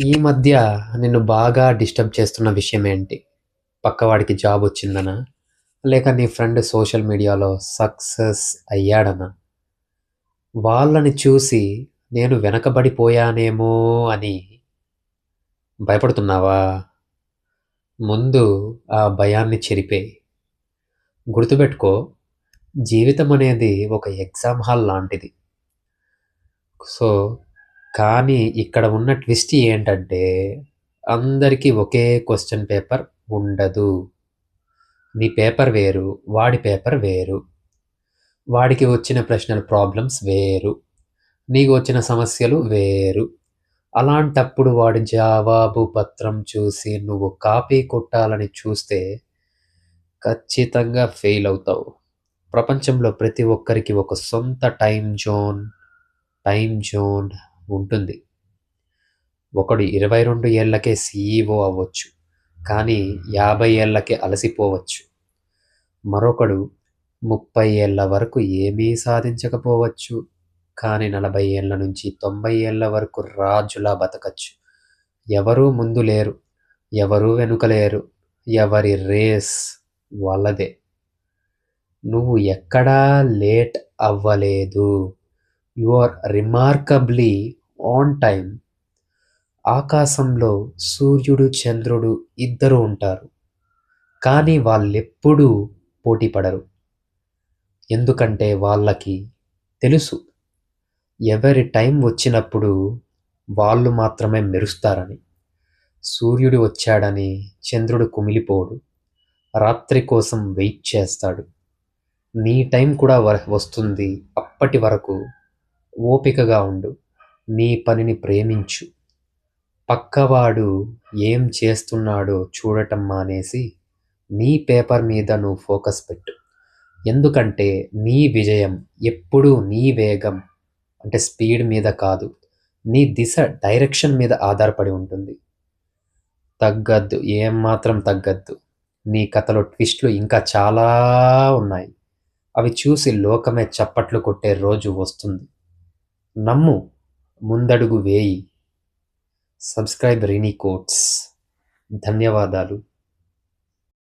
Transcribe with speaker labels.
Speaker 1: ఈ మధ్య నిన్ను బాగా డిస్టర్బ్ చేస్తున్న విషయం ఏంటి? పక్కవాడికి జాబ్ వచ్చిందనా? లేక నీ ఫ్రెండ్ సోషల్ మీడియాలో సక్సెస్ అయ్యాడనా? వాళ్ళని చూసి నేను వెనకబడిపోయానేమో అని భయపడుతున్నావా? ముందు ఆ భయాన్ని చెరిపేయ్. గుర్తుపెట్టుకో, జీవితం అనేది ఒక ఎగ్జామ్ హాల్ లాంటిది. సో, కానీ ఇక్కడ ఉన్న ట్విస్ట్ ఏంటంటే, అందరికీ ఒకే క్వెషన్ పేపర్ ఉండదు. నీ పేపర్ వేరు, వాడి పేపర్ వేరు. వాడికి వచ్చిన ప్రశ్నల ప్రాబ్లమ్స్ వేరు. నీకు వచ్చిన సమస్యలు వేరు. అలాంటప్పుడు వాడి జవాబు పత్రం చూసి నువ్వు కాపీ కొట్టాలని చూస్తే ఖచ్చితంగా ఫెయిల్ అవుతావు. ప్రపంచంలో ప్రతి ఒక్కరికి ఒక సొంత టైమ్ జోన్ ఉంటుంది. ఒకడు 22 ఏళ్లకే సీఈఓ అవ్వచ్చు. కానీ 50 ఏళ్లకే అలసిపోవచ్చు. మరొకడు 30 ఏళ్ల వరకు ఏమీ సాధించకపోవచ్చు. కానీ 40 ఏళ్ల నుంచి 90 ఏళ్ల వరకు రాజులా బతకచ్చు. ఎవరూ ముందు లేరు. ఎవరూ వెనుక లేరు. ఎవరి రేస్ వాళ్ళదే. నువ్వు ఎక్కడా లేట్ అవ్వలేదు. You are remarkably on time. ఆకాశంలో సూర్యుడు, చంద్రుడు ఇద్దరు ఉంటారు. కానీ వాళ్ళెప్పుడూ పోటీ పడరు. ఎందుకంటే వాళ్ళకి తెలుసు, ఎవరి టైం వచ్చినప్పుడు వాళ్ళు మాత్రమే మెరుస్తారని. సూర్యుడు వచ్చాడని చంద్రుడు కుమిలిపోడు. రాత్రి కోసం వెయిట్ చేస్తాడు. నీ టైం కూడా వస్తుంది. అప్పటి వరకు ఓపికగా ఉండు. నీ పనిని ప్రేమించు. పక్కవాడు ఏం చేస్తున్నాడో చూడటం మానేసి నీ పేపర్ మీద నువ్వు ఫోకస్ పెట్టు. ఎందుకంటే నీ విజయం ఎప్పుడూ నీ వేగం అంటే స్పీడ్ మీద కాదు, నీ దిశ డైరెక్షన్ మీద ఆధారపడి ఉంటుంది. తగ్గద్దు, ఏం మాత్రం తగ్గద్దు. నీ కథలో ట్విస్ట్లు ఇంకా చాలా ఉన్నాయి. అవి చూసి లోకమే చప్పట్లు కొట్టే రోజు వస్తుంది. నమ్ము, ముందడుగు వేయి. Subscribe Rini quotes. ధన్యవాదాలు.